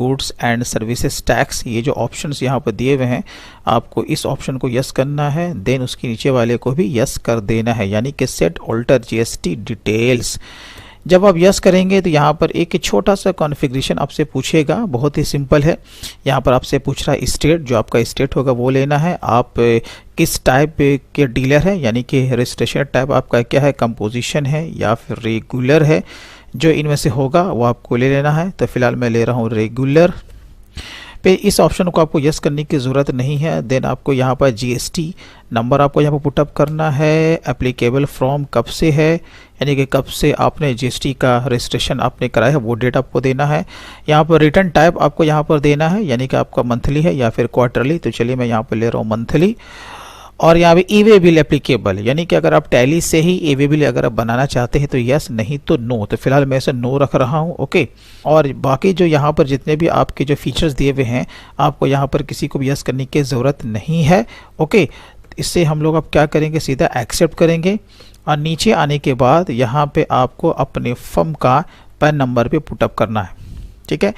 Goods and services tax, ये जो options यहाँ पर दिए हुए हैं आपको इस ऑप्शन को यस करना है, देन उसके नीचे वाले को भी यस कर देना है, यानी कि सेट ऑल्टर जीएसटी डिटेल्स। जब आप यस करेंगे तो यहाँ पर एक छोटा सा कॉन्फ़िगरेशन आपसे पूछेगा, बहुत ही सिंपल है। यहाँ पर आपसे पूछ रहा है स्टेट, जो आपका स्टेट होगा वो लेना है। आप किस टाइप के डीलर है, यानी कि रजिस्ट्रेशन टाइप आपका क्या है, कंपोजिशन है या फिर रेगुलर है, जो इनमें से होगा वो आपको ले लेना है। तो फिलहाल मैं ले रहा हूँ रेगुलर पे। इस ऑप्शन को आपको यस करने की ज़रूरत नहीं है। देन आपको यहाँ पर जीएसटी नंबर आपको यहाँ पर पुटअप करना है। एप्लीकेबल फ्रॉम कब से है, यानी कि कब से आपने जीएसटी का रजिस्ट्रेशन आपने कराया है वो डेट आपको देना है। यहाँ पर रिटर्न टाइप आपको यहाँ पर देना है, यानी कि आपका मंथली है या फिर क्वार्टरली। तो चलिए मैं यहाँ पर ले रहा हूँ मंथली। और यहाँ पे ईवे बिल एप्लीकेबल, यानी कि अगर आप टैली से ही ईवे बिल अगर आप बनाना चाहते हैं तो यस, नहीं तो नो। तो फिलहाल मैं इसे नो रख रहा हूँ। ओके, और बाकी जो यहाँ पर जितने भी आपके जो फीचर्स दिए हुए हैं आपको यहाँ पर किसी को भी यस करने की ज़रूरत नहीं है। ओके, इससे हम लोग अब क्या करेंगे, सीधा एक्सेप्ट करेंगे। और नीचे आने के बाद यहाँ पे आपको अपने फर्म का पैन नंबर पे पुटअप करना है। ठीक है,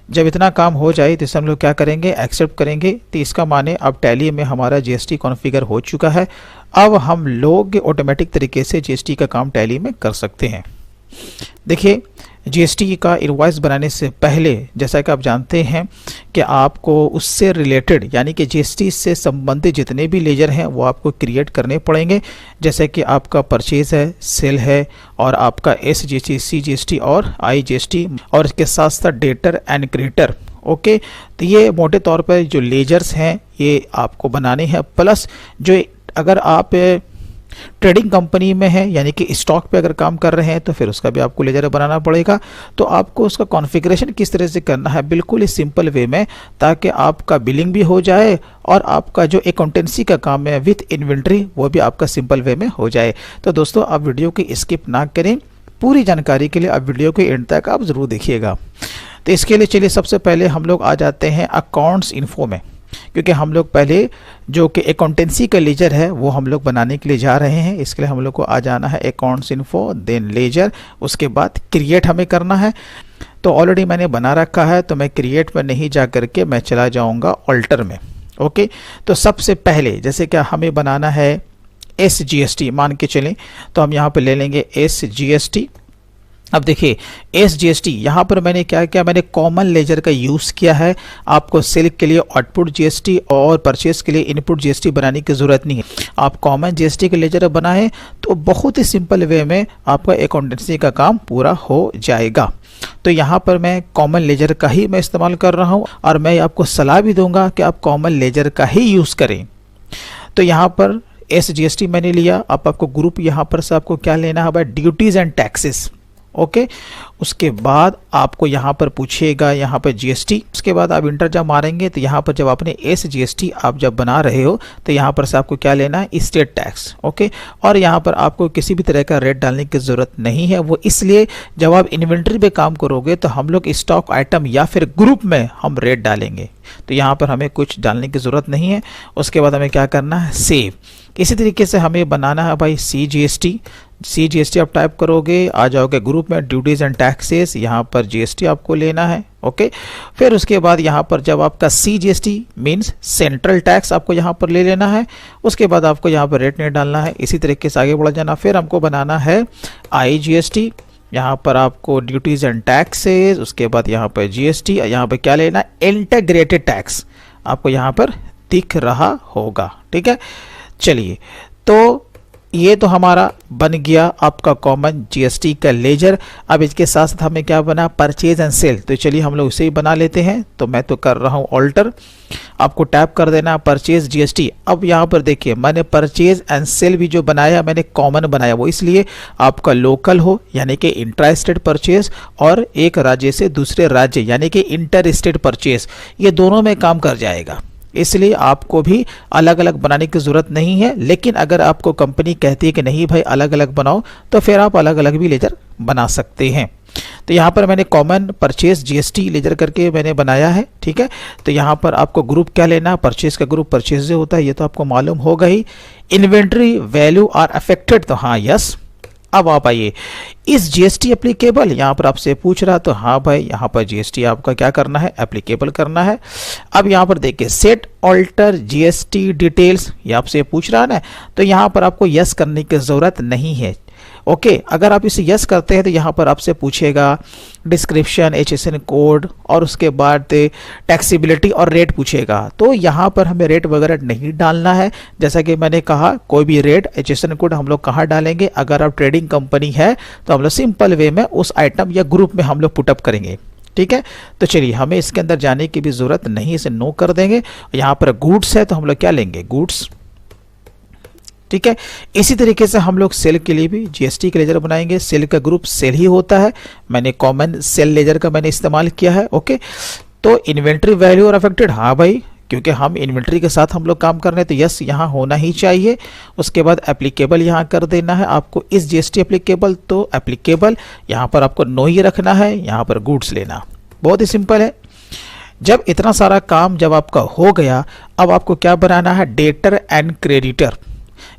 जब इतना काम हो जाए तो इसे हम लोग क्या करेंगे, एक्सेप्ट करेंगे। तो इसका माने अब टैली में हमारा जीएसटी कॉन्फ़िगर हो चुका है। अब हम लोग ऑटोमेटिक तरीके से जीएसटी का काम टैली में कर सकते हैं। देखिए, जीएसटी का इनवॉइस बनाने से पहले जैसा कि आप जानते हैं कि आपको उससे रिलेटेड, यानी कि जीएसटी से संबंधित जितने भी लेजर हैं वो आपको क्रिएट करने पड़ेंगे। जैसे कि आपका परचेज है, सेल है, और आपका एसजीएसटी, सीजीएसटी और आईजीएसटी, और इसके साथ साथ डेटर एंड क्रेडिटर। ओके, तो ये मोटे तौर पर जो लेजर्स हैं ये आपको बनाने हैं। प्लस जो अगर आप ट्रेडिंग कंपनी में है, यानी कि स्टॉक पे अगर काम कर रहे हैं तो फिर उसका भी आपको लेजर बनाना पड़ेगा। तो आपको उसका कॉन्फ़िगरेशन किस तरह से करना है, बिल्कुल ही सिंपल वे में, ताकि आपका बिलिंग भी हो जाए और आपका जो अकाउंटेंसी का काम है विथ इन्वेंट्री वो भी आपका सिंपल वे में हो जाए। तो दोस्तों, आप वीडियो की स्किप ना करें, पूरी जानकारी के लिए आप वीडियो के एंड तक आप ज़रूर देखिएगा। तो इसके लिए चलिए सबसे पहले हम लोग आ जाते हैं अकाउंट्स इन्फो में, क्योंकि हम लोग पहले जो कि अकाउंटेंसी का लेजर है वो हम लोग बनाने के लिए जा रहे हैं। इसके लिए हम लोग को आ जाना है अकाउंट्स इन्फो, देन लेजर, उसके बाद क्रिएट हमें करना है। तो ऑलरेडी मैंने बना रखा है, तो मैं क्रिएट में नहीं जा करके मैं चला जाऊंगा ऑल्टर में। ओके, तो सबसे पहले जैसे क्या हमें बनाना है एसजीएसटी, मान के चलें तो हम यहाँ पर ले लेंगे एसजीएसटी। अब देखिए एसजीएसटी, यहाँ पर मैंने क्या किया, मैंने कॉमन लेजर का यूज़ किया है। आपको सेल के लिए आउटपुट जीएसटी और परचेस के लिए इनपुट जीएसटी बनाने की ज़रूरत नहीं है। आप कॉमन जीएसटी का लेजर बनाएं तो बहुत ही सिंपल वे में आपका अकाउंटेंसी का काम पूरा हो जाएगा। तो यहाँ पर मैं कॉमन लेजर का ही मैं इस्तेमाल कर रहा हूँ, और मैं आपको सलाह भी दूंगा कि आप कॉमन लेजर का ही यूज़ करें। तो यहाँ पर एसजीएसटी मैंने लिया। अब आपको ग्रुप यहाँ पर से आपको क्या लेना है भाई, ड्यूटीज़ एंड टैक्सेस। ओके, उसके बाद आपको यहाँ पर पूछेगा यहाँ पर जीएसटी। उसके बाद आप इंटर जब मारेंगे तो यहाँ पर जब आपने एसजीएसटी आप जब बना रहे हो तो यहाँ पर से आपको क्या लेना है, स्टेट टैक्स। ओके, और यहाँ पर आपको किसी भी तरह का रेट डालने की ज़रूरत नहीं है। वो इसलिए जब आप इन्वेंट्री पे काम करोगे तो हम लोग स्टॉक आइटम या फिर ग्रुप में हम रेट डालेंगे, तो यहाँ पर हमें कुछ डालने की ज़रूरत नहीं है। उसके बाद हमें क्या करना है, सेव। इसी तरीके से हमें बनाना है भाई सीजीएसटी। सीजीएसटी आप टाइप करोगे, आ जाओगे ग्रुप में ड्यूटीज़ एंड टैक्सेस, यहाँ पर जीएसटी आपको लेना है। ओके, फिर उसके बाद यहाँ पर जब आपका सीजीएसटी मीन्स सेंट्रल टैक्स आपको यहाँ पर ले लेना है। उसके बाद आपको यहाँ पर रेट नहीं डालना है। इसी तरीके से आगे बढ़ जाना। फिर हमको बनाना है आईजीएसटी, यहाँ पर आपको ड्यूटीज़ एंड टैक्सेस, उसके बाद यहाँ पर जीएसटी, यहाँ पर क्या लेना है, इंटीग्रेटेड टैक्स आपको यहाँ पर दिख रहा होगा। ठीक है, चलिए, तो ये तो हमारा बन गया आपका कॉमन जीएसटी का लेजर। अब इसके साथ साथ हमें क्या बना, परचेज एंड सेल। तो चलिए हम लोग उसे ही बना लेते हैं। तो मैं तो कर रहा हूँ ऑल्टर, आपको टैप कर देना परचेज जीएसटी। अब यहाँ पर देखिए मैंने परचेज एंड सेल भी जो बनाया मैंने कॉमन बनाया, वो इसलिए आपका लोकल हो यानी कि इंट्रा स्टेट परचेज, और एक राज्य से दूसरे राज्य यानी कि इंटर स्टेट परचेज, ये दोनों में काम कर जाएगा। इसलिए आपको भी अलग अलग बनाने की ज़रूरत नहीं है। लेकिन अगर आपको कंपनी कहती है कि नहीं भाई अलग अलग बनाओ, तो फिर आप अलग अलग भी लेजर बना सकते हैं। तो यहाँ पर मैंने कॉमन परचेज जीएसटी लेजर करके मैंने बनाया है। ठीक है, तो यहाँ पर आपको ग्रुप क्या लेना, परचेज का ग्रुप परचेज जो होता है ये तो आपको मालूम होगा ही। इन्वेंट्री वैल्यू आर अफेक्टेड, तो हाँ यस, अब आप आइए इस जीएसटी एप्लीकेबल, यहाँ पर आपसे पूछ रहा, तो हाँ भाई यहाँ पर जीएसटी आपका क्या करना है, एप्लीकेबल करना है। अब यहाँ पर देखिए सेट ऑल्टर जीएसटी डिटेल्स, ये आपसे पूछ रहा है ना, तो यहाँ पर आपको यस करने की ज़रूरत नहीं है। ओके, अगर आप इसे यस करते हैं तो यहाँ पर आपसे पूछेगा डिस्क्रिप्शन, HSN कोड और उसके बाद टैक्सीबिलिटी और रेट पूछेगा। तो यहाँ पर हमें रेट वगैरह नहीं डालना है। जैसा कि मैंने कहा कोई भी रेट, HSN कोड हम लोग कहाँ डालेंगे, अगर आप ट्रेडिंग कंपनी है तो हम लोग सिंपल वे में उस आइटम या ग्रुप में हम लोग पुटअप करेंगे। ठीक है, तो चलिए हमें इसके अंदर जाने की भी ज़रूरत नहीं, इसे नो कर देंगे। यहाँ पर गुड्स है तो हम लोग क्या लेंगे, गुड्स। ठीक है, इसी तरीके से हम लोग सेल के लिए भी जीएसटी का लेजर बनाएंगे। सेल का ग्रुप सेल ही होता है, मैंने कॉमन सेल लेजर का मैंने इस्तेमाल किया है। ओके, तो इन्वेंट्री वैल्यू और अफेक्टेड, हाँ भाई क्योंकि हम इन्वेंट्री के साथ हम लोग काम कर रहे हैं तो यस यहाँ होना ही चाहिए। उसके बाद एप्लीकेबल यहाँ कर देना है आपको इस जीएसटी एप्लीकेबल, तो एप्लीकेबल यहाँ पर आपको नो ही रखना है, यहाँ पर गुड्स लेना, बहुत ही सिंपल है। जब इतना सारा काम जब आपका हो गया, अब आपको क्या बनाना है, डेटर एंड क्रेडिटर।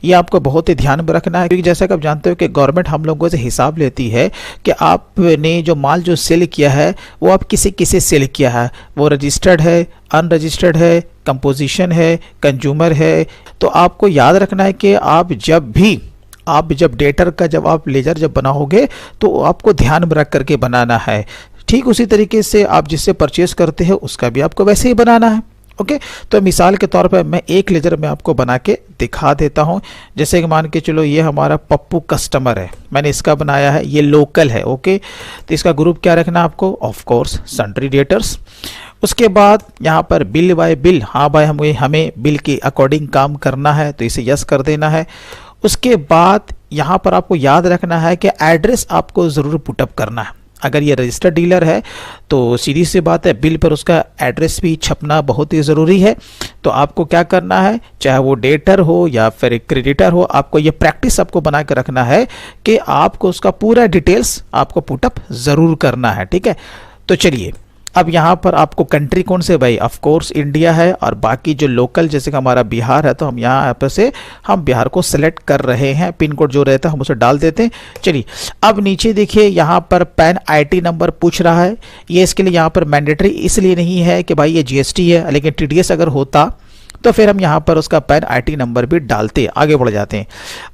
ये आपको बहुत ही ध्यान में रखना है, क्योंकि जैसा कि आप जानते हो कि गवर्नमेंट हम लोगों से हिसाब लेती है कि आपने जो माल जो सेल किया है वो आप किसे सेल किया है, वो रजिस्टर्ड है, अनरजिस्टर्ड है, कंपोजिशन है, कंज्यूमर है। तो आपको याद रखना है कि आप जब डेटर का जब आप लेजर जब बनाओगे तो आपको ध्यान में रख करके बनाना है। ठीक उसी तरीके से आप जिससे परचेज करते हो उसका भी आपको वैसे ही बनाना है। ओके, तो मिसाल के तौर पर मैं एक लेजर में आपको बना के दिखा देता हूं। जैसे कि मान के चलो ये हमारा पप्पू कस्टमर है, मैंने इसका बनाया है, ये लोकल है। ओके, तो इसका ग्रुप क्या रखना है आपको, ऑफ कोर्स सन्ड्री डेटर्स। उसके बाद यहाँ पर बिल बाय बिल, हाँ भाई हमें बिल के अकॉर्डिंग काम करना है तो इसे यस कर देना है। उसके बाद यहाँ पर आपको याद रखना है कि एड्रेस आपको ज़रूर पुटअप करना है। अगर ये रजिस्टर्ड डीलर है तो सीधी सी बात है, बिल पर उसका एड्रेस भी छपना बहुत ही ज़रूरी है। तो आपको क्या करना है, चाहे वो डेटर हो या फिर क्रेडिटर हो, आपको ये प्रैक्टिस आपको बना के रखना है कि आपको उसका पूरा डिटेल्स आपको पुटअप ज़रूर करना है। ठीक है, तो चलिए अब यहाँ पर आपको कंट्री कौन से, भाई ऑफ कोर्स इंडिया है, और बाकी जो लोकल जैसे कि हमारा बिहार है तो हम यहाँ पर से हम बिहार को सेलेक्ट कर रहे हैं। पिन कोड जो रहता है हम उसे डाल देते हैं। चलिए अब नीचे देखिए यहाँ पर पैन आईटी नंबर पूछ रहा है। ये इसके लिए यहाँ पर मैंडेटरी इसलिए नहीं है कि भाई ये जीएसटी है, लेकिन टीडीएस अगर होता तो फिर हम यहाँ पर उसका पैन आईटी नंबर भी डालते। आगे बढ़ जाते हैं।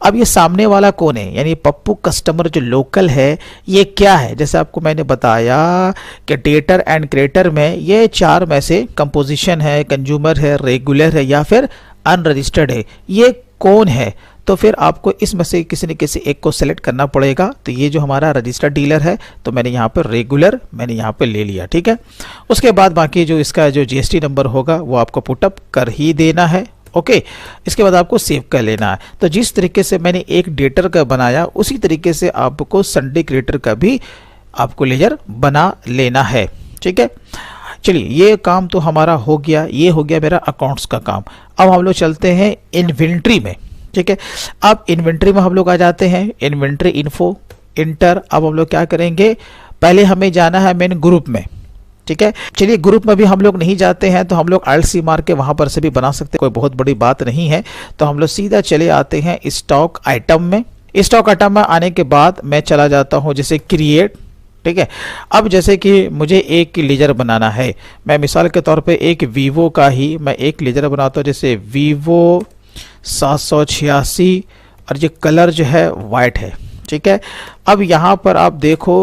अब ये सामने वाला कौन है, यानी पप्पू कस्टमर जो लोकल है, ये क्या है, जैसे आपको मैंने बताया कि डेटर एंड क्रेडिटर में ये चार में से कंपोजिशन है, कंज्यूमर है, रेगुलर है या फिर अनरजिस्टर्ड है, ये कौन है। तो फिर आपको इसमें से किसी न किसी एक को सेलेक्ट करना पड़ेगा। तो ये जो हमारा रजिस्टर्ड डीलर है तो मैंने यहाँ पर रेगुलर मैंने यहाँ पर ले लिया। ठीक है, उसके बाद बाकी जो इसका जो जीएसटी नंबर होगा वो आपको पुटअप कर ही देना है। ओके, इसके बाद आपको सेव कर लेना है। तो जिस तरीके से मैंने एक डेटर का बनाया उसी तरीके से आपको संडे क्रिएटर का भी आपको लेजर बना लेना है। ठीक है, चलिए ये काम तो हमारा हो गया, ये हो गया मेरा अकाउंट्स का काम। अब हम लोग चलते हैं इन्वेंट्री में। ठीक है, अब इन्वेंट्री में हम लोग आ जाते हैं, इन्वेंट्री इन्फो इंटर। अब हम लोग क्या करेंगे, पहले हमें जाना है मेन ग्रुप में। ठीक है, चलिए ग्रुप में भी हम लोग नहीं जाते हैं तो हम लोग ALT+C मार के वहां पर से भी बना सकते हैं, कोई बहुत बड़ी बात नहीं है। तो हम लोग सीधा चले आते हैं स्टॉक आइटम में। स्टॉक आइटम में आने के बाद मैं चला जाता हूं जैसे क्रिएट। ठीक है, अब जैसे कि मुझे एक लेजर बनाना है, मैं मिसाल के तौर पे एक वीवो का ही मैं एक लेजर बनाता हूँ, जैसे वीवो 786 और ये कलर जो है वाइट है। ठीक है, अब यहाँ पर आप देखो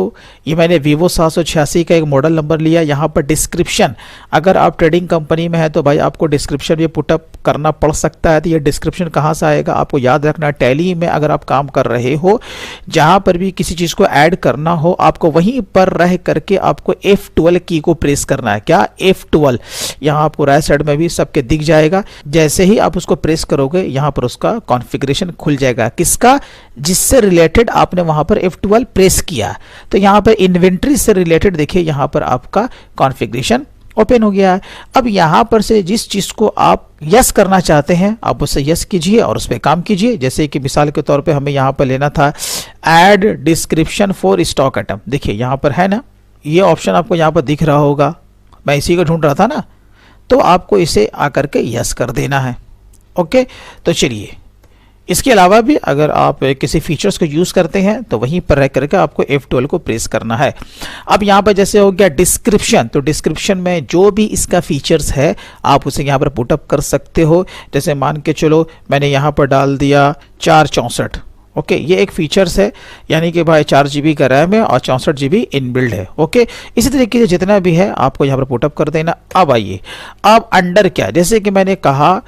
ये मैंने वीवो 786 का एक मॉडल नंबर लिया। यहाँ पर डिस्क्रिप्शन, अगर आप ट्रेडिंग कंपनी में है तो भाई आपको डिस्क्रिप्शन ये पुटअप करना पड़ सकता है। तो ये डिस्क्रिप्शन कहाँ से आएगा, आपको याद रखना है टैली में अगर आप काम कर रहे हो, जहाँ पर भी किसी चीज़ को ऐड करना हो आपको वहीं पर रह करके आपको F12 की को प्रेस करना है। क्या, F12, यहाँ आपको राइट साइड में भी सबके दिख जाएगा। जैसे ही आप उसको प्रेस करोगे यहाँ पर उसका कॉन्फ़िगरेशन खुल जाएगा, किसका, जिससे रिलेटेड आपने वहाँ पर F12 प्रेस किया। तो यहाँ पर इन्वेंट्री से रिलेटेड देखिए यहाँ पर आपका कॉन्फ़िगरेशन ओपन हो गया है। अब यहाँ पर से जिस चीज़ को आप यस करना चाहते हैं आप उससे यस कीजिए और उस पर काम कीजिए। जैसे कि मिसाल के तौर पे हमें यहाँ पर लेना था add description for stock item. देखिए यहाँ पर है ना, ये ऑप्शन आपको यहाँ पर दिख रहा होगा, मैं इसी को ढूंढ रहा था ना, तो आपको इसे आकर के यस कर देना है। ओके, तो चलिए इसके अलावा भी अगर आप किसी फीचर्स को यूज़ करते हैं तो वहीं पर रह करके आपको F12 को प्रेस करना है। अब यहाँ पर जैसे हो गया डिस्क्रिप्शन, तो डिस्क्रिप्शन में जो भी इसका फीचर्स है आप उसे यहाँ पर पुटअप कर सकते हो। जैसे मान के चलो मैंने यहाँ पर डाल दिया 464, ओके, ये एक फीचर्स है, यानी कि भाई 4 GB का रैम है और 64 GB इनबिल्ड है। ओके, इसी तरीके से जितना भी है आपको यहाँ पर पुटअप कर देना। अब आइए, अब अंडर क्या, जैसे कि मैंने कहा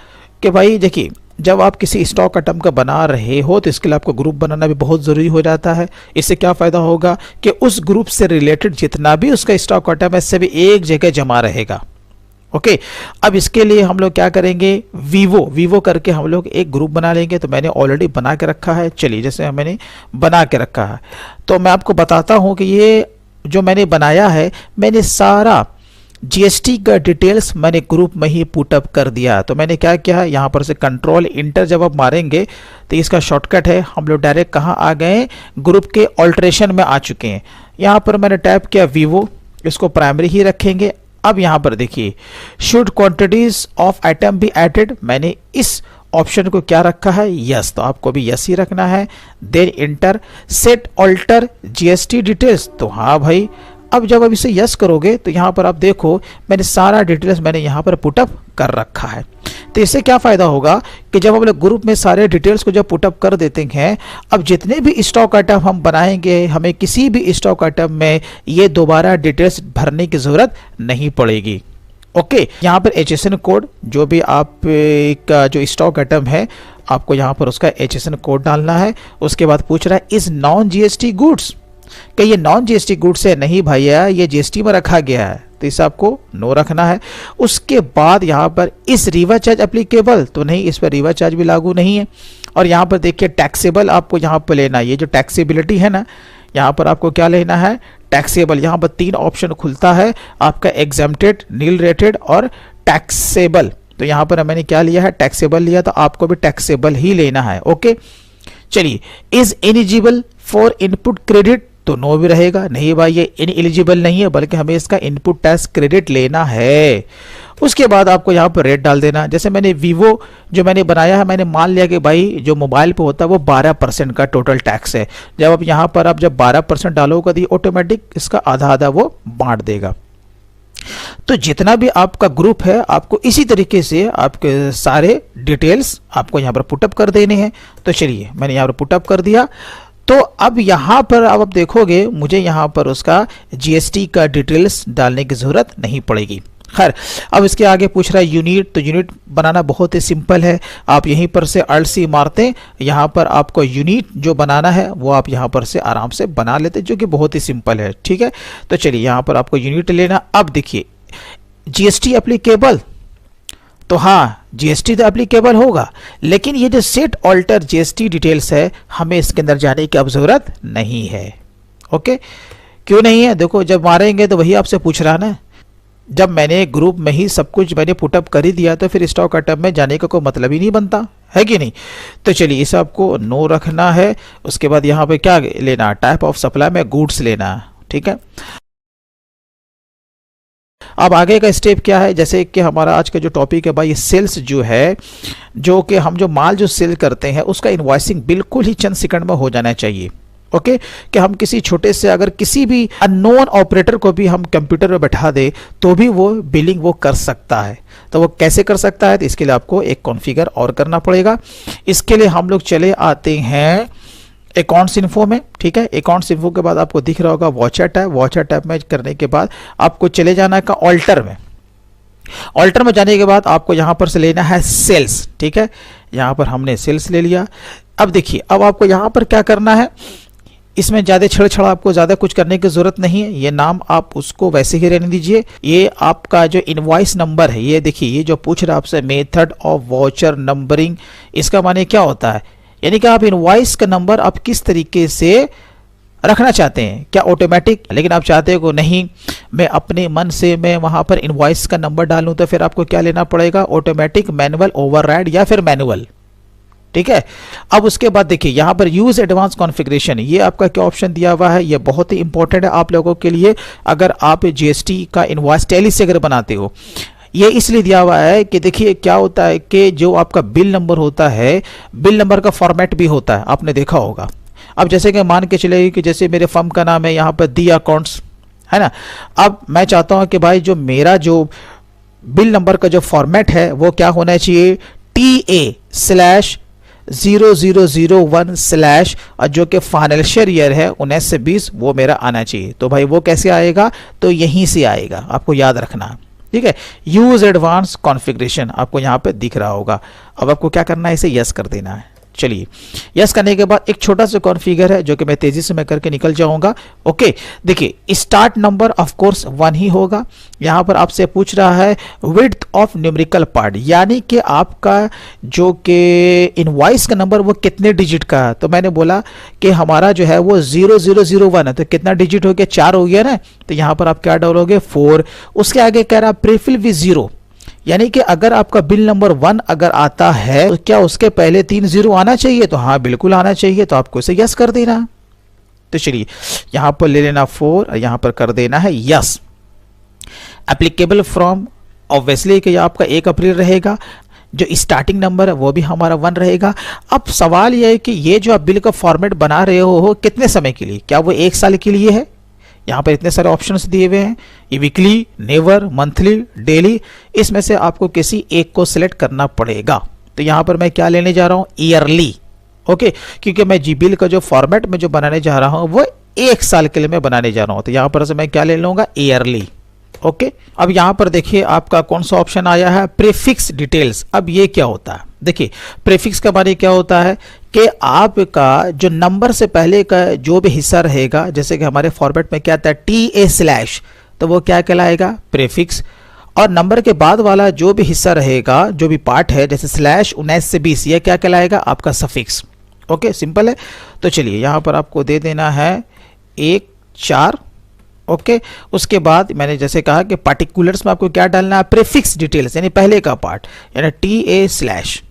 कि भाई देखिए, जब आप किसी स्टॉक आइटम का बना रहे हो तो इसके लिए आपको ग्रुप बनाना भी बहुत ज़रूरी हो जाता है। इससे क्या फ़ायदा होगा कि उस ग्रुप से रिलेटेड जितना भी उसका स्टॉक आइटम है सब एक जगह जमा रहेगा। ओके, अब इसके लिए हम लोग क्या करेंगे, वीवो करके हम लोग एक ग्रुप बना लेंगे। तो मैंने ऑलरेडी बना के रखा है, चलिए जैसे मैंने बना के रखा है तो मैं आपको बताता हूँ कि ये जो मैंने बनाया है, मैंने सारा जीएसटी का डिटेल्स मैंने ग्रुप में ही पुटअप कर दिया। तो मैंने क्या किया है, यहाँ पर से कंट्रोल इंटर जब आप मारेंगे तो इसका शॉर्टकट है, हम लोग डायरेक्ट कहाँ आ गए, ग्रुप के ऑल्ट्रेशन में आ चुके हैं। यहाँ पर मैंने टैप किया वीवो, इसको प्राइमरी ही रखेंगे। अब यहाँ पर देखिए, should quantities of item be added, मैंने इस ऑप्शन को क्या रखा है, यस, तो आपको भी यस ही रखना है। Then enter, set alter GST details, तो हाँ भाई, अब जब आप इसे यस करोगे तो यहाँ पर आप देखो मैंने सारा डिटेल्स मैंने यहाँ पर पुटअप कर रखा है। तो इससे क्या फ़ायदा होगा कि जब हम लोग ग्रुप में सारे डिटेल्स को जब पुटअप कर देते हैं, अब जितने भी स्टॉक आइटम हम बनाएंगे हमें किसी भी स्टॉक आइटम में ये दोबारा डिटेल्स भरने की ज़रूरत नहीं पड़ेगी। ओके, यहाँ पर HSN कोड, जो भी आप का जो स्टॉक आइटम है आपको यहाँ पर उसका HSN कोड डालना है। उसके बाद पूछ रहा है इज़ नॉन GST गुड्स, कि ये नॉन GST गुड्स है, नहीं भैया ये GST में रखा गया है, तो इसे आपको नो रखना है। उसके बाद यहाँ पर इस रिवा चार्ज एप्लीकेबल, तो नहीं, इस पर रिवा चार्ज भी लागू नहीं है। और यहाँ पर देखिए टैक्सेबल आपको यहाँ पर लेना है, ये जो टैक्सेबिलिटी है ना, यहाँ पर आपको क्या लेना है, टैक्सेबल। यहाँ पर 3 ऑप्शन खुलता है आपका, एग्जेम्प्टेड, नील रेटेड और टैक्सेबल। तो यहाँ पर मैंने क्या लिया है, टैक्सेबल लिया, तो आपको भी टैक्सेबल ही लेना है। ओके, चलिए, is eligible for input credit, तो नो भी रहेगा, नहीं भाई ये इनएलिजिबल नहीं है, बल्कि हमें इसका इनपुट टैक्स क्रेडिट लेना है। उसके बाद आपको यहाँ पर रेट डाल देना। जैसे मैंने वीवो जो मैंने बनाया है, मैंने मान लिया कि भाई जो मोबाइल पे होता है वो 12% का टोटल टैक्स है। जब आप यहाँ पर आप जब 12% डालोगे तो ऑटोमेटिक इसका आधा आधा वो बांट देगा। तो जितना भी आपका ग्रुप है आपको इसी तरीके से आपके सारे डिटेल्स आपको यहाँ पर पुटअप कर देने हैं। तो चलिए मैंने यहाँ पर पुटअप कर दिया। तो अब यहाँ पर अब आप देखोगे मुझे यहाँ पर उसका जीएसटी का डिटेल्स डालने की ज़रूरत नहीं पड़ेगी। खैर, अब इसके आगे पूछ रहा है यूनिट, तो यूनिट बनाना बहुत ही सिंपल है। आप यहीं पर से अल्ट सी मारते, यहाँ पर आपको यूनिट जो बनाना है वो आप यहाँ पर से आराम से बना लेते, जो कि बहुत ही सिंपल है। ठीक है, तो चलिए यहाँ पर आपको यूनिट लेना। अब देखिए जीएसटी एप्लीकेबल, तो हाँ जीएसटी तो एप्लीकेबल होगा, लेकिन ये जो सेट ऑल्टर जीएसटी डिटेल्स है हमें इसके अंदर जाने की अब ज़रूरत नहीं है। ओके, क्यों नहीं है, देखो जब मारेंगे तो वही आपसे पूछ रहा ना। जब मैंने ग्रुप में ही सब कुछ मैंने पुटअप कर ही दिया तो फिर स्टॉक आइटम में जाने का कोई मतलब ही नहीं बनता है कि नहीं। तो चलिए इसे आपको नो रखना है। उसके बाद यहाँ पे क्या लेना, टाइप ऑफ सप्लाई में गुड्स लेना। ठीक है, अब आगे का स्टेप क्या है, जैसे कि हमारा आज का जो टॉपिक है भाई सेल्स जो है, जो कि हम जो माल जो सेल करते हैं उसका इनवॉइसिंग बिल्कुल ही चंद सेकंड में हो जाना चाहिए। ओके, कि हम किसी छोटे से अगर किसी भी अननोन ऑपरेटर को भी हम कंप्यूटर में बैठा दे तो भी वो बिलिंग वो कर सकता है। तो वो कैसे कर सकता है, तो इसके लिए आपको एक कॉन्फ़िगर और करना पड़ेगा। इसके लिए हम लोग चले आते हैं अकाउंट्स इन्फो में। ठीक है, अकाउंट्स इन्फो के बाद आपको दिख रहा होगा वॉचर टैब। वॉचर टैब में करने के बाद आपको चले जाना है ऑल्टर में। ऑल्टर में जाने के बाद आपको यहाँ पर से लेना है सेल्स। ठीक है, यहाँ पर हमने सेल्स ले लिया। अब देखिए, अब आपको यहाँ पर क्या करना है, इसमें ज़्यादा छेड़छाड़ आपको ज़्यादा कुछ करने की ज़रूरत नहीं है। ये नाम आप उसको वैसे ही रहने दीजिए। ये आपका जो इनवॉइस नंबर है, ये देखिए, ये जो पूछ रहा है आपसे मेथड ऑफ वॉचर नंबरिंग, इसका माने क्या होता है, यानी कि आप इनवॉइस का नंबर आप किस तरीके से रखना चाहते हैं, क्या ऑटोमेटिक, लेकिन आप चाहते हो नहीं मैं अपने मन से मैं वहाँ पर इनवॉइस का नंबर डालूँ, तो फिर आपको क्या लेना पड़ेगा, ऑटोमेटिक, मैनुअल ओवरराइड या फिर मैनुअल। ठीक है, अब उसके बाद देखिए यहाँ पर यूज एडवांस कॉन्फ़िगरेशन, ये आपका क्या ऑप्शन दिया हुआ है, ये बहुत ही इंपॉर्टेंट है आप लोगों के लिए। अगर आप जीएसटी का इनवॉइस टैली से अगर बनाते हो, ये इसलिए दिया हुआ है कि देखिए क्या होता है कि जो आपका बिल नंबर होता है, बिल नंबर का फॉर्मेट भी होता है, आपने देखा होगा। अब जैसे कि मान के चले कि जैसे मेरे फर्म का नाम है यहाँ पर दी अकाउंट्स, है ना। अब मैं चाहता हूँ कि भाई जो मेरा जो बिल नंबर का जो फॉर्मेट है वो क्या होना चाहिए, TA/0001/ और जो कि फाइनेंशियल ईयर है 19 से 20 वो मेरा आना चाहिए। तो भाई वो कैसे आएगा, तो यहीं से आएगा, आपको याद रखना, ठीक है। यूज एडवांस कॉन्फ़िगरेशन आपको यहाँ पे दिख रहा होगा। अब आपको क्या करना है, इसे यस कर देना है। चलिए यस करने के बाद एक छोटा सा कॉन्फ़िगर है जो कि मैं तेजी से मैं करके निकल जाऊंगा। ओके, देखिए स्टार्ट नंबर ऑफ कोर्स 1 ही होगा। यहाँ पर आपसे पूछ रहा है विड्थ ऑफ न्यूमेरिकल पार्ट, यानी कि आपका जो कि इनवॉइस का नंबर वो कितने डिजिट का है। तो मैंने बोला कि हमारा जो है वो 0001 है, तो कितना डिजिट हो गया, 4 हो गया ना। तो यहाँ पर आप क्या डालोगे, 4। उसके आगे कह रहा प्रीफिल विद 0, यानी कि अगर आपका बिल नंबर 1 अगर आता है तो क्या उसके पहले 3 0 आना चाहिए, तो हाँ बिल्कुल आना चाहिए, तो आपको इसे यस कर देना। तो चलिए यहां पर ले लेना 4 और यहां पर कर देना है यस। एप्लीकेबल फ्रॉम ऑब्वियसली कि आपका 1 अप्रैल रहेगा, जो स्टार्टिंग नंबर है वो भी हमारा 1 रहेगा। अब सवाल यह है कि ये जो आप बिल का फॉर्मेट बना रहे हो कितने समय के लिए, क्या वो 1 साल के लिए है। यहाँ पर इतने सारे ऑप्शंस दिए हुए हैं, ये वीकली, नेवर, मंथली, डेली, इसमें से आपको किसी एक को सिलेक्ट करना पड़ेगा। तो यहाँ पर मैं क्या लेने जा रहा हूँ, ईयरली। ओके, क्योंकि मैं जी बिल का जो फॉर्मेट में जो बनाने जा रहा हूँ वो 1 साल के लिए मैं बनाने जा रहा हूँ, तो यहाँ पर से मैं क्या ले लूँगा, ईयरली। ओके, अब यहाँ पर देखिए आपका कौन सा ऑप्शन आया है, प्रीफिक्स डिटेल्स। अब ये क्या होता है, देखिए प्रीफिक्स का माने क्या होता है कि आपका जो नंबर से पहले का जो भी हिस्सा रहेगा, जैसे कि हमारे फॉर्मेट में क्या आता है TA/, तो वो क्या कहलाएगा, प्रीफिक्स। और नंबर के बाद वाला जो भी हिस्सा रहेगा, जो भी पार्ट है, जैसे स्लैश 19 से 20, ये क्या कहलाएगा, आपका सफिक्स। ओके, सिंपल है। तो चलिए यहाँ पर आपको दे देना है 1 4। ओके, उसके बाद मैंने जैसे कहा कि पार्टिकुलर्स में आपको क्या डालना है, प्रीफिक्स डिटेल्स, यानी पहले का पार्ट, यानी TA/,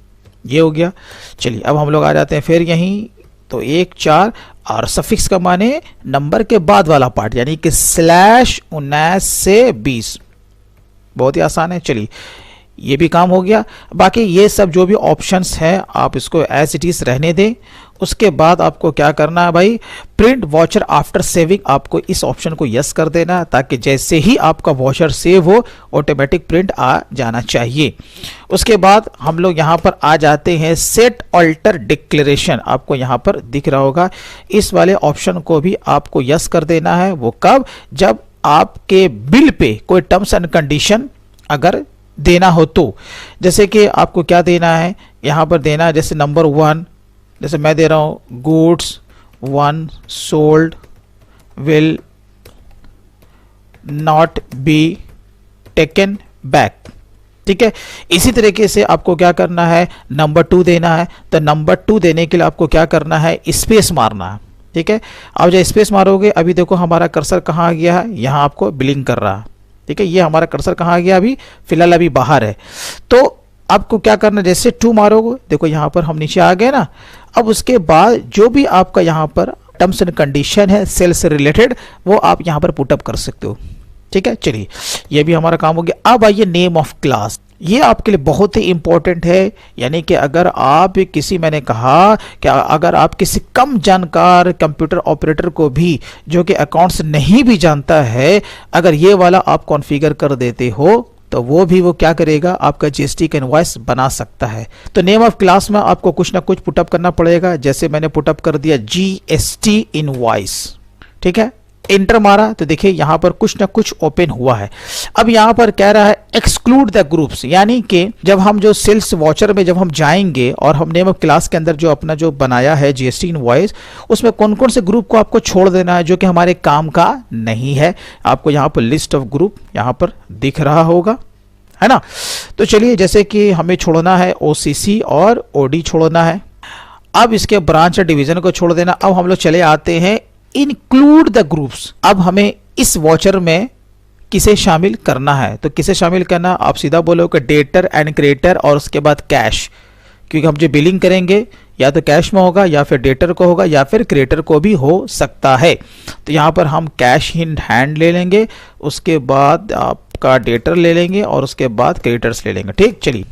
ये हो गया। चलिए अब हम लोग आ जाते हैं फिर यहीं, तो 1 4 और सफिक्स का माने नंबर के बाद वाला पार्ट, यानी कि स्लैश 19 से 20। बहुत ही आसान है। चलिए ये भी काम हो गया। बाकी ये सब जो भी ऑप्शंस हैं आप इसको एज इट इज रहने दें। उसके बाद आपको क्या करना है भाई, प्रिंट वॉचर आफ्टर सेविंग, आपको इस ऑप्शन को यस कर देना है, ताकि जैसे ही आपका वॉचर सेव हो ऑटोमेटिक प्रिंट आ जाना चाहिए। उसके बाद हम लोग यहाँ पर आ जाते हैं सेट ऑल्टर डिक्लेरेशन, आपको यहाँ पर दिख रहा होगा, इस वाले ऑप्शन को भी आपको यस कर देना है। वो कब, जब आपके बिल पे कोई टर्म्स एंड कंडीशन अगर देना हो तो, जैसे कि आपको क्या देना है, यहाँ पर देना है जैसे नंबर 1, जैसे मैं दे रहा हूँ goods 1 sold will not be taken back, ठीक है। इसी तरीके से आपको क्या करना है, नंबर 2 देना है, तो नंबर 2 देने के लिए आपको क्या करना है, स्पेस मारना है, ठीक है। अब जब स्पेस मारोगे, अभी देखो हमारा कर्सर कहाँ आ गया है, यहाँ आपको ब्लिंक कर रहा है, ठीक है। ये हमारा कर्सर कहाँ आ गया, अभी फिलहाल अभी बाहर है। तो आपको क्या करना, जैसे 2 मारोगे, देखो यहाँ पर हम नीचे आ गए ना। अब उसके बाद जो भी आपका यहाँ पर टर्म्स एंड कंडीशन है सेल से रिलेटेड, वो आप यहाँ पर पुटअप कर सकते हो, ठीक है। चलिए ये भी हमारा काम हो गया। अब आइए नेम ऑफ क्लास, ये आपके लिए बहुत ही इंपॉर्टेंट है। यानी कि अगर आप किसी, मैंने कहा कि अगर आप किसी कम जानकार कंप्यूटर ऑपरेटर को भी जो कि अकाउंट्स नहीं भी जानता है, अगर ये वाला आप कॉन्फ़िगर कर देते हो तो वो भी वो क्या करेगा, आपका जीएसटी का इनवॉइस बना सकता है। तो नेम ऑफ क्लास में आपको कुछ ना कुछ पुटअप करना पड़ेगा, जैसे मैंने पुटअप कर दिया जीएसटी इनवॉइस, ठीक है। इंटर मारा तो देखिए यहाँ पर कुछ ना कुछ ओपन हुआ है। अब यहाँ पर कह रहा है एक्सक्लूड द ग्रुप्स, यानी कि जब हम जो सेल्स वॉचर में जब हम जाएंगे और हम नेम ऑफ क्लास के अंदर जो अपना जो बनाया है जीएसटी इनवॉइस, उसमें कौन कौन से ग्रुप को आपको छोड़ देना है जो कि हमारे काम का नहीं है। आपको यहाँ पर लिस्ट ऑफ ग्रुप यहाँ पर दिख रहा होगा, है ना। तो चलिए जैसे कि हमें छोड़ना है ओसीसी और ओडी छोड़ना है। अब इसके ब्रांच और डिवीजन को छोड़ देना। अब हम लोग चले आते हैं इंक्लूड द ग्रुप्स। अब हमें इस वॉचर में किसे शामिल करना है, तो किसे शामिल करना, आप सीधा बोलोगे डेटर एंड क्रेडिटर और उसके बाद कैश, क्योंकि हम जो बिलिंग करेंगे या तो कैश में होगा या फिर डेटर को होगा या फिर क्रेडिटर को भी हो सकता है। तो यहाँ पर हम कैश इन हैंड ले लेंगे। उसके बाद आप आपका डेटर ले लेंगे और उसके बाद क्रेडिटर्स ले लेंगे। ठीक, चलिए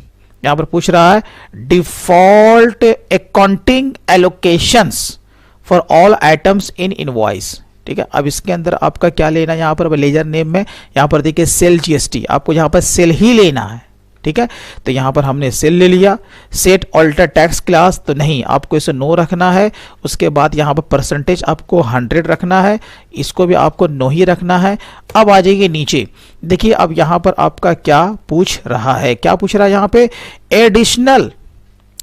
यहां पर पूछ रहा है default accounting allocations for all items in invoice. ठीक है, अब इसके अंदर आपका क्या लेना है, यहाँ पर लेजर नेम में यहाँ पर देखिए सेल जीएसटी, आपको यहाँ पर सेल ही लेना है। ठीक है, तो यहाँ पर हमने सेल ले लिया। सेट ऑल्टर टैक्स क्लास तो नहीं, आपको इसे नो रखना है। उसके बाद यहाँ पर परसेंटेज आपको 100 रखना है, इसको भी आपको नो ही रखना है। अब आ जाइए नीचे, देखिए अब यहाँ पर आपका क्या पूछ रहा है, क्या पूछ रहा है यहाँ पे, additional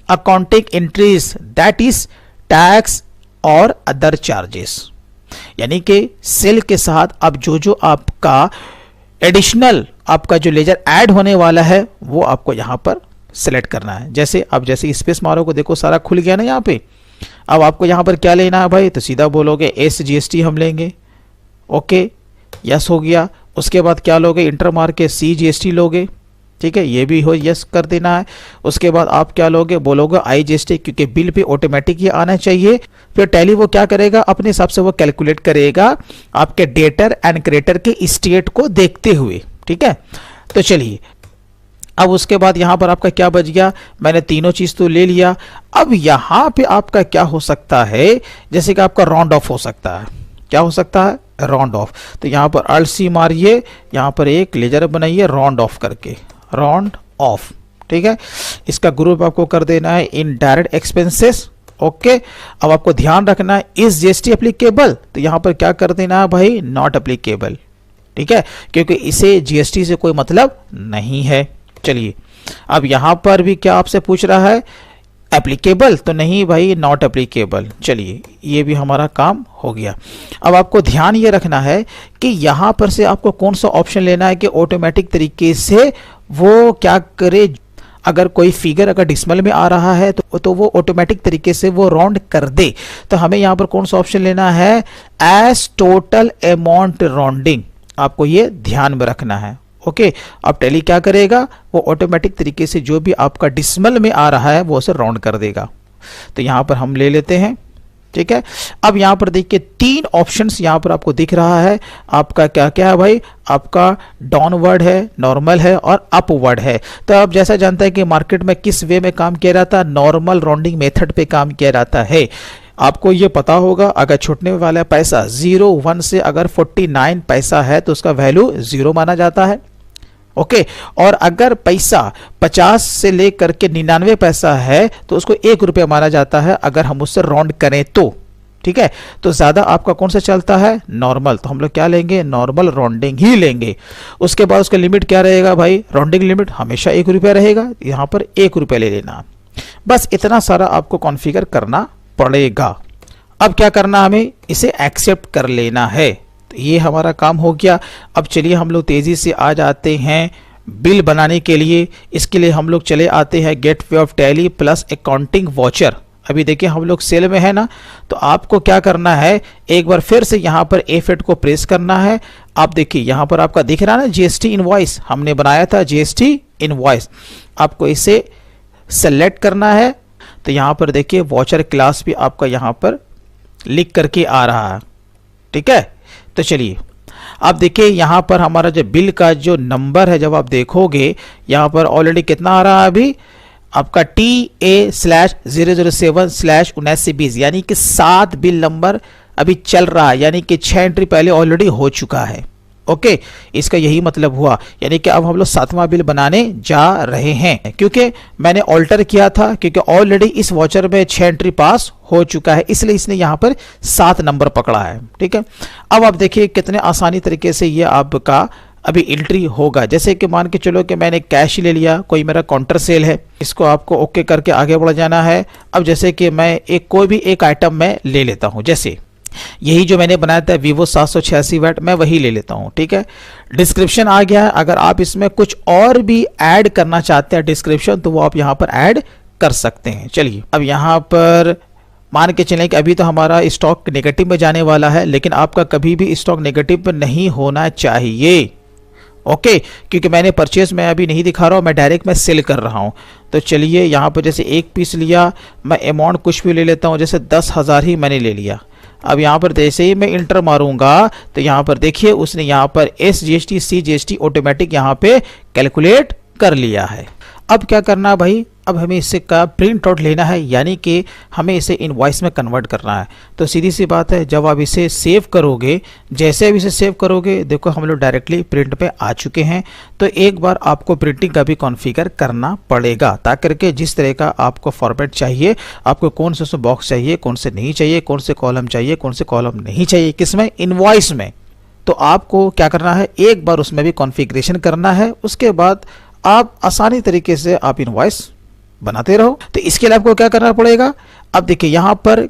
accounting entries that is tax और अदर चार्जेस, यानी कि सेल के साथ अब जो आपका एडिशनल आपका जो लेजर ऐड होने वाला है वो आपको यहां पर सेलेक्ट करना है। जैसे अब जैसे स्पेस मारो को देखो सारा खुल गया ना यहाँ पे। अब आपको यहां पर क्या लेना है भाई, तो सीधा बोलोगे एस जीएसटी हम लेंगे। ओके, यस हो गया। उसके बाद क्या लोगे, इंटर मार के सी जीएसटी लोगे। ठीक है, ये भी हो यस कर देना है। उसके बाद आप क्या लोगे, बोलोगे आई जीएसटी, क्योंकि बिल पे ऑटोमेटिक ये आना चाहिए। फिर टैली वो क्या करेगा, अपने हिसाब से वो कैलकुलेट करेगा आपके डेटर एंड क्रेडिटर के स्टेट को देखते हुए। ठीक है, तो चलिए अब उसके बाद यहां पर आपका क्या बच गया, मैंने तीनों चीज तो ले लिया। अब यहां पे आपका क्या हो सकता है, जैसे कि आपका राउंड ऑफ हो सकता है। क्या हो सकता है, राउंड ऑफ। तो यहां पर अल्ट सी मारिए, यहां पर एक लेजर बनाइए राउंड ऑफ करके, राउंड ऑफ। ठीक है, इसका ग्रुप आपको कर देना है इन डायरेक्ट एक्सपेंसेस। ओके, अब आपको ध्यान रखना है इज जीएसटी एप्लीकेबल, तो यहां पर क्या कर देना है भाई, नॉट एप्लीकेबल। ठीक है, क्योंकि इसे जीएसटी से कोई मतलब नहीं है। चलिए अब यहां पर भी क्या आपसे पूछ रहा है, एप्लीकेबल, तो नहीं भाई नॉट एप्लीकेबल। चलिए ये भी हमारा काम हो गया। अब आपको ध्यान ये रखना है कि यहां पर से आपको कौन सा ऑप्शन लेना है कि ऑटोमेटिक तरीके से वो क्या करे, अगर कोई फिगर अगर डिसिमल में आ रहा है तो वो ऑटोमेटिक तरीके से वो राउंड कर दे। तो हमें यहां पर कौन सा ऑप्शन लेना है, एज टोटल अमाउंट राउंडिंग, आपको ये ध्यान में रखना है। ओके, अब टैली क्या करेगा, वो ऑटोमेटिक तरीके से जो भी आपका डिसिमल में आ रहा है वो उसे राउंड कर देगा। तो यहां पर हम ले लेते हैं। ठीक है, अब यहां पर देखिए तीन ऑप्शंस यहां पर आपको दिख रहा है। आपका क्या क्या है भाई, आपका डाउनवर्ड है, नॉर्मल है और अपवर्ड है। तो आप जैसा जानते हैं कि मार्केट में किस वे में काम किया जाता है, नॉर्मल राउंडिंग मेथड पे काम किया जाता है। आपको ये पता होगा अगर छूटने वाला पैसा 0 से अगर 49 पैसा है तो उसका वैल्यू 0 माना जाता है। ओके, और अगर पैसा 50 से लेकर के 99 पैसा है तो उसको 1 रुपया माना जाता है अगर हम उससे राउंड करें तो। ठीक है, तो ज्यादा आपका कौन सा चलता है, नॉर्मल, तो हम लोग क्या लेंगे, नॉर्मल राउंडिंग ही लेंगे। उसके बाद उसका लिमिट क्या रहेगा भाई, राउंडिंग लिमिट हमेशा 1 रुपया रहेगा, यहां पर 1 रुपया ले लेना। बस इतना सारा आपको कॉन्फ़िगर करना पड़ेगा। अब क्या करना, हमें इसे एक्सेप्ट कर लेना है। तो ये हमारा काम हो गया। अब चलिए हम लोग तेजी से आ जाते हैं बिल बनाने के लिए। इसके लिए हम लोग चले आते हैं gateway of Tally plus accounting voucher. अभी देखिए हम लोग सेल में है ना, तो आपको क्या करना है, एक बार फिर से यहाँ पर F8 को प्रेस करना है। आप देखिए यहाँ पर आपका दिख रहा है ना जीएसटी इनवॉइस, हमने बनाया था जीएसटी इनवॉइस। आपको इसे सेलेक्ट करना है। तो यहाँ पर देखिए वॉचर क्लास भी आपका यहाँ पर लिख करके आ रहा है। ठीक है, तो चलिए आप देखिए यहाँ पर हमारा जो बिल का जो नंबर है, जब आप देखोगे यहाँ पर ऑलरेडी कितना आ रहा है अभी आपका TA/007/1920, यानी कि 7 बिल नंबर अभी चल रहा है, यानी कि 6 एंट्री पहले ऑलरेडी हो चुका है। ओके, इसका यही मतलब हुआ, यानी कि अब हम लोग 7वां बिल बनाने जा रहे हैं। क्योंकि मैंने ऑल्टर किया था, क्योंकि ऑलरेडी इस वॉचर में 6 एंट्री पास हो चुका है, इसलिए इसने यहाँ पर 7 नंबर पकड़ा है। ठीक है, अब आप देखिए कितने आसानी तरीके से ये आपका अभी एंट्री होगा। जैसे कि मान के चलो कि मैंने कैश ले लिया, कोई मेरा काउंटर सेल है, इसको आपको ओके करके आगे बढ़ जाना है। अब जैसे कि मैं कोई भी एक आइटम में ले लेता हूं, जैसे यही जो मैंने बनाया था Vivo 786 वाट, मैं वही ले लेता हूं। ठीक है, डिस्क्रिप्शन आ गया है। अगर आप इसमें कुछ और भी ऐड करना चाहते हैं डिस्क्रिप्शन, तो वो आप यहां पर ऐड कर सकते हैं। चलिए अब यहां पर मान के चलें कि अभी तो हमारा स्टॉक नेगेटिव में जाने वाला है, लेकिन आपका कभी भी स्टॉक नेगेटिव नहीं होना चाहिए। ओके, क्योंकि मैंने परचेज में अभी नहीं दिखा रहा हूँ, मैं डायरेक्ट मैं सेल कर रहा हूँ। तो चलिए यहाँ पर जैसे एक पीस लिया, मैं अमाउंट कुछ भी ले लेता हूँ, जैसे 10,000 ही मैंने ले लिया। अब यहाँ पर जैसे ही मैं इंटर मारूंगा तो यहाँ पर देखिए उसने यहाँ पर SGST CGST ऑटोमेटिक यहाँ पे कैलकुलेट कर लिया है। अब क्या करना है भाई, अब हमें इससे का प्रिंट आउट लेना है, यानी कि हमें इसे इनवॉइस में कन्वर्ट करना है। तो सीधी सी बात है, जब आप इसे सेव करोगे, जैसे अब इसे सेव करोगे, देखो हम लोग डायरेक्टली प्रिंट पे आ चुके हैं। तो एक बार आपको प्रिंटिंग का भी कॉन्फ़िगर करना पड़ेगा, ताकि करके जिस तरह का आपको फॉर्मेट चाहिए, आपको कौन से बॉक्स चाहिए, कौन से नहीं चाहिए, कौन से कॉलम चाहिए, कौन से कॉलम नहीं चाहिए, किसमें, इनवॉइस में। तो आपको क्या करना है, एक बार उसमें भी कॉन्फ़िगरेशन करना है, उसके बाद आप आसानी तरीके से आप इनवॉइस बनाते रहो। तो इसके लिए आपको क्या करना पड़ेगा, अब देखिए यहाँ पर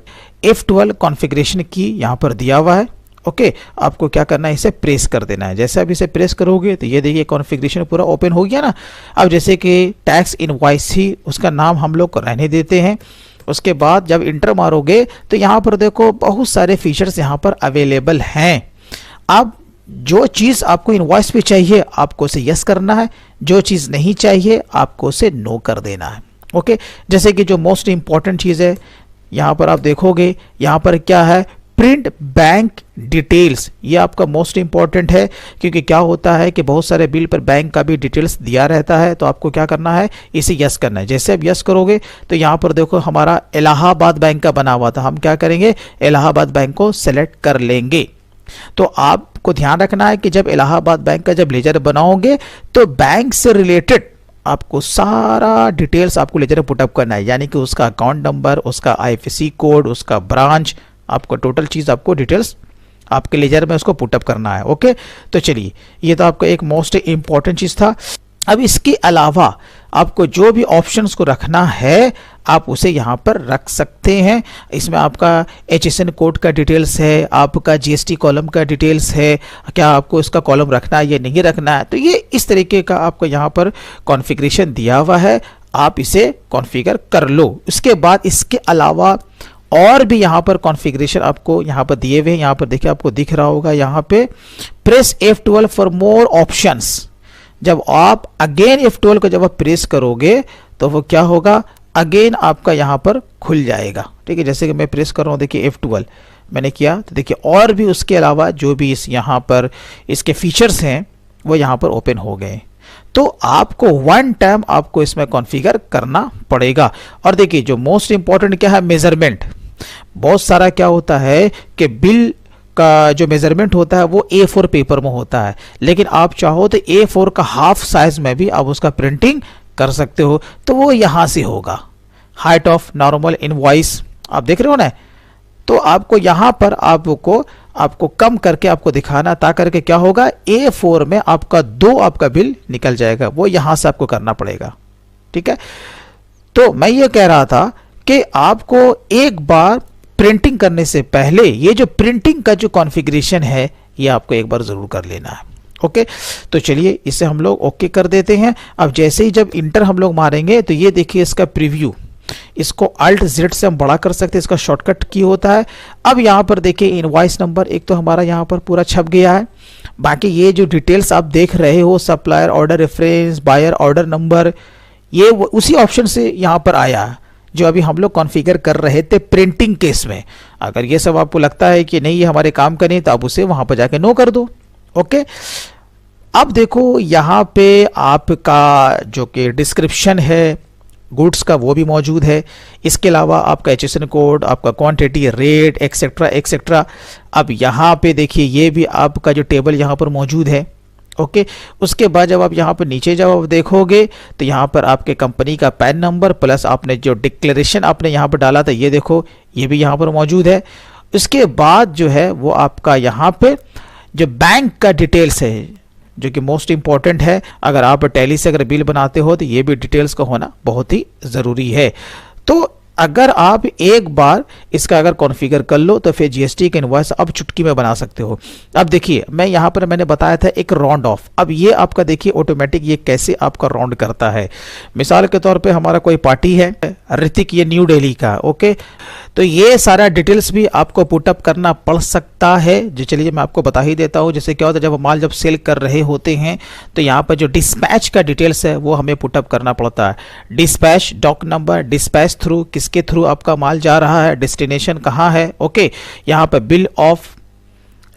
F12 कॉन्फ़िगरेशन की यहाँ पर दिया हुआ है। ओके, आपको क्या करना है, इसे प्रेस कर देना है। जैसे आप इसे प्रेस करोगे तो ये देखिए कॉन्फ़िगरेशन पूरा ओपन हो गया ना। अब जैसे कि टैक्स इनवॉइस ही उसका नाम हम लोग रहने देते हैं। उसके बाद जब इंटर मारोगे तो यहाँ पर देखो बहुत सारे फीचर्स यहाँ पर अवेलेबल हैं। अब जो चीज़ आपको इनवॉइस पे चाहिए आपको उसे यस करना है, जो चीज़ नहीं चाहिए आपको उसे नो कर देना है। ओके, जैसे कि जो मोस्ट इंपॉर्टेंट चीज़ है यहाँ पर आप देखोगे, यहाँ पर क्या है, प्रिंट बैंक डिटेल्स। ये आपका मोस्ट इंपॉर्टेंट है, क्योंकि क्या होता है कि बहुत सारे बिल पर बैंक का भी डिटेल्स दिया रहता है। तो आपको क्या करना है, इसे यस करना है। जैसे आप यस करोगे तो यहाँ पर देखो हमारा इलाहाबाद बैंक का बना हुआ था, हम क्या करेंगे, इलाहाबाद बैंक को सेलेक्ट कर लेंगे। तो आपको ध्यान रखना है कि जब इलाहाबाद बैंक का जब लेजर बनाओगे तो बैंक से रिलेटेड आपको सारा डिटेल्स आपको लेजर में पुटअप करना है, यानी कि उसका अकाउंट नंबर, उसका IFSC कोड, उसका ब्रांच, आपको टोटल चीज़ आपको डिटेल्स आपके लेजर में उसको पुटअप करना है। ओके, तो चलिए ये तो आपका एक मोस्ट इंपॉर्टेंट चीज़ था। अब इसके अलावा आपको जो भी ऑप्शंस को रखना है आप उसे यहाँ पर रख सकते हैं। इसमें आपका HSN कोड का डिटेल्स है, आपका GST कॉलम का डिटेल्स है, क्या आपको इसका कॉलम रखना है या नहीं रखना है। तो ये इस तरीके का आपको यहाँ पर कॉन्फ़िगरेशन दिया हुआ है, आप इसे कॉन्फ़िगर कर लो। उसके बाद इसके अलावा और भी यहाँ पर कॉन्फ़िगरेशन आपको यहाँ पर दिए हुए हैं। यहाँ पर देखिए आपको दिख रहा होगा, यहाँ पे press F12 for more options. जब आप अगेन F12 को जब आप प्रेस करोगे तो वो क्या होगा, अगेन आपका यहाँ पर खुल जाएगा। ठीक है, जैसे कि मैं प्रेस कर रहा हूँ, देखिए F12 मैंने किया तो देखिए और भी उसके अलावा जो भी इस यहाँ पर इसके फीचर्स हैं वो यहाँ पर ओपन हो गए। तो आपको वन टाइम आपको इसमें कॉन्फ़िगर करना पड़ेगा। और देखिए जो मोस्ट इंपॉर्टेंट क्या है, मेजरमेंट। बहुत सारा क्या होता है कि बिल का जो मेजरमेंट होता है वो A4 पेपर में होता है, लेकिन आप चाहो तो A4 का हाफ साइज में भी आप उसका प्रिंटिंग कर सकते हो। तो वो यहाँ से होगा, हाइट ऑफ नॉर्मल इनवॉइस आप देख रहे हो ना। तो आपको यहाँ पर आपको कम करके आपको दिखाना, ता करके क्या होगा, A4 में आपका 2 आपका बिल निकल जाएगा, वो यहाँ से आपको करना पड़ेगा। ठीक है, तो मैं ये कह रहा था कि आपको एक बार प्रिंटिंग करने से पहले ये जो प्रिंटिंग का जो कॉन्फ़िगरेशन है ये आपको एक बार ज़रूर कर लेना है। ओके, तो चलिए इसे हम लोग ओके कर देते हैं। अब जैसे ही जब इंटर हम लोग मारेंगे तो ये देखिए इसका प्रीव्यू, इसको Alt Z से हम बड़ा कर सकते हैं, इसका शॉर्टकट की होता है। अब यहाँ पर देखिए इनवॉइस नंबर एक तो हमारा यहाँ पर पूरा छप गया है। बाकी ये जो डिटेल्स आप देख रहे हो, supplier order reference, buyer order number, ये उसी ऑप्शन से यहाँ पर आया है जो अभी हम लोग कॉन्फ़िगर कर रहे थे प्रिंटिंग केस में। अगर ये सब आपको लगता है कि नहीं ये हमारे काम का नहीं तो आप उसे वहाँ पर जाके नो कर दो। ओके, अब देखो यहाँ पे आपका जो कि डिस्क्रिप्शन है गुड्स का वो भी मौजूद है। इसके अलावा आपका HSN कोड, आपका क्वांटिटी, रेट, एक्सेट्रा एक्सेट्रा। अब यहाँ पे देखिए ये भी आपका जो टेबल यहाँ पर मौजूद है। ओके, उसके बाद जब आप यहाँ पर नीचे जब आप देखोगे तो यहाँ पर आपके कंपनी का पैन नंबर प्लस आपने जो डिक्लेरेशन आपने यहाँ पर डाला था ये देखो ये भी यहाँ पर मौजूद है। उसके बाद जो है वो आपका यहाँ पे जो बैंक का डिटेल्स है जो कि मोस्ट इंपॉर्टेंट है। अगर आप टैली से अगर बिल बनाते हो तो ये भी डिटेल्स का होना बहुत ही ज़रूरी है। तो अगर आप एक बार इसका अगर कॉन्फ़िगर कर लो तो फिर GST का इनवॉइस अब चुटकी में बना सकते हो। अब देखिए मैं यहाँ पर मैंने बताया था एक राउंड ऑफ। अब ये आपका देखिए ऑटोमेटिक ये कैसे आपका राउंड करता है। मिसाल के तौर पे हमारा कोई पार्टी है, ऋतिक ये न्यू दिल्ली का। ओके, तो ये सारा डिटेल्स भी आपको पुटअप करना पड़ सकता है। जो चलिए मैं आपको बता ही देता हूँ। जैसे क्या होता है, जब माल जब सेल कर रहे होते हैं तो यहाँ पर जो डिस्पैच का डिटेल्स है वो हमें पुटअप करना पड़ता है। Dispatch doc number, dispatch through, किसके थ्रू आपका माल जा रहा है, डेस्टिनेशन कहाँ है, ओके। यहाँ पर bill of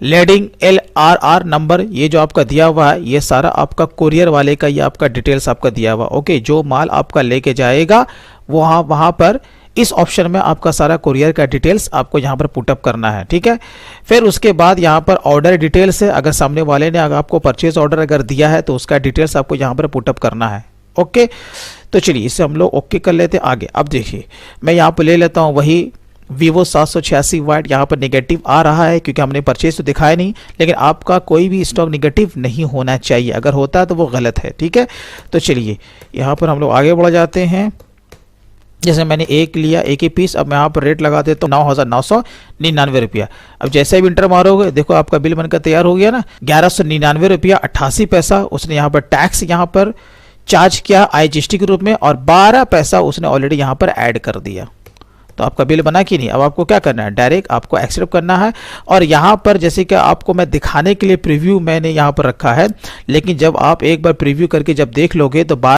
lading LRR number, ये जो आपका दिया हुआ है, ये सारा आपका कुरियर वाले का, ये आपका डिटेल्स आपका दिया हुआ, ओके। जो माल आपका लेके जाएगा वहाँ पर इस ऑप्शन में आपका सारा कुरियर का डिटेल्स आपको यहाँ पर पुटअप करना है, ठीक है। फिर उसके बाद यहाँ पर ऑर्डर डिटेल्स है। अगर सामने वाले ने अगर आपको परचेज ऑर्डर अगर दिया है तो उसका डिटेल्स आपको यहाँ पर पुटअप करना है, ओके। तो चलिए इसे हम लोग ओके कर लेते हैं आगे। अब देखिए मैं यहाँ पर ले लेता हूँ वही Vivo 786 वाट। यहाँ पर नेगेटिव आ रहा है क्योंकि हमने परचेज तो दिखाया नहीं, लेकिन आपका कोई भी स्टॉक नेगेटिव नहीं होना चाहिए। अगर होता है तो वो गलत है, ठीक है। तो चलिए यहाँ पर हम लोग आगे बढ़ जाते हैं। जैसे मैंने एक लिया, एक ही पीस। अब मैं यहाँ पर रेट लगा देता हूँ 9,999 रुपया। अब जैसे भी इंटर मारोगे देखो आपका बिल बनकर तैयार हो गया ना, 1199 रुपया 88 पैसा उसने यहाँ पर टैक्स यहाँ पर चार्ज किया IGST के रूप में, और 12 पैसा उसने ऑलरेडी यहाँ पर ऐड कर दिया। तो आपका बिल बना कि नहीं। अब आपको क्या करना है, डायरेक्ट आपको एक्सेप्ट करना है। और यहाँ पर जैसे कि आपको मैं दिखाने के लिए प्रीव्यू मैंने यहाँ पर रखा है, लेकिन जब आप एक बार प्रीव्यू करके जब देख लोगे तो